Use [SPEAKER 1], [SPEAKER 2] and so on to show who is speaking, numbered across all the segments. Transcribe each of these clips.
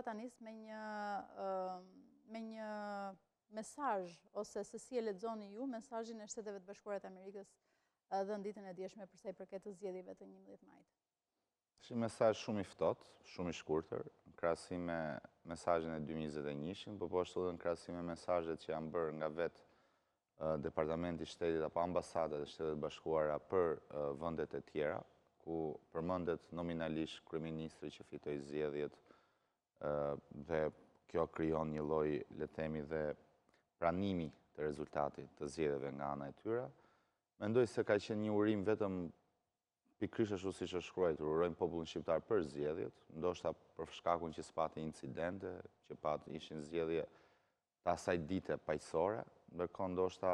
[SPEAKER 1] Ta nis me një mesazh ose se si e lexoni ju mesazhin e Shteteve të Bashkuara të Amerikës dhënë ditën e dieshme për sa i përket të zgjedhjeve të 11 majit.
[SPEAKER 2] Është një mesazh shumë i ftohtë, shumë i shkurtër, në krahasim me mesazhin e 2021-shin, por po ashtu edhe në krahasim me mesazhet që janë bërë nga vetë Departamenti i Shtetit apo ambasadat e Shtetit Bashkuara për vendet e tjera, ku përmendet nominalisht kryeministri që fitoi zgjedhjet dhe kjo krijon një lloj, le të themi, dhe pranimi të rezultatit të zgjedhjeve nga ana e tyre. Mendoj se ka qenë një urim vetëm pikërisht ashtu siç është shkruar, urojmë popullin shqiptar për zgjedhjet, ndoshta për shkakun që s'pati incidente, që ishin zgjedhje të asaj dite paqësore, ndërkohë ndoshta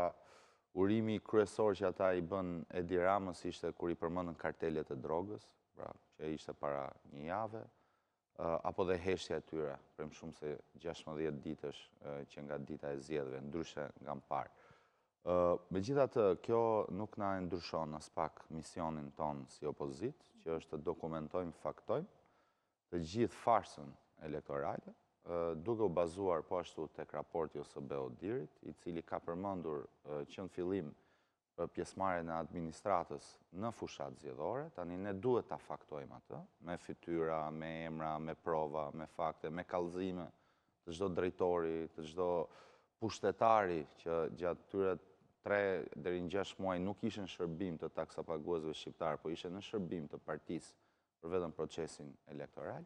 [SPEAKER 2] urimi kryesor që ata i bën Edi Ramës ishte kur i përmendën kartelet e drogës, pra që ishte para një jave, apo dhe heshtja e tyre, për më shumë se 16 ditësh që nga dita e zgjedhjeve, ndryshe nga më parë. Megjithatë, kjo nuk na e ndryshon as pak misionin ton si opozitë, që është të dokumentojmë, faktojmë të gjithë farsën elektorale, duke u bazuar po ashtu tek raporti OSBE-Odirit, i cili ka përmendur që në fillim pjesëmarrjen e administratës në fushat zgjedhore. Tani ne duhet ta faktojmë atë, me fytyra, me emra, me prova, me fakte, me kallëzime të çdo drejtori, të çdo pushtetari që gjatë tyre 3 deri në 6 muaj nuk ishin në shërbim të taksapaguesve shqiptar, po ishin në shërbim të partisë për vetëm procesin elektoral.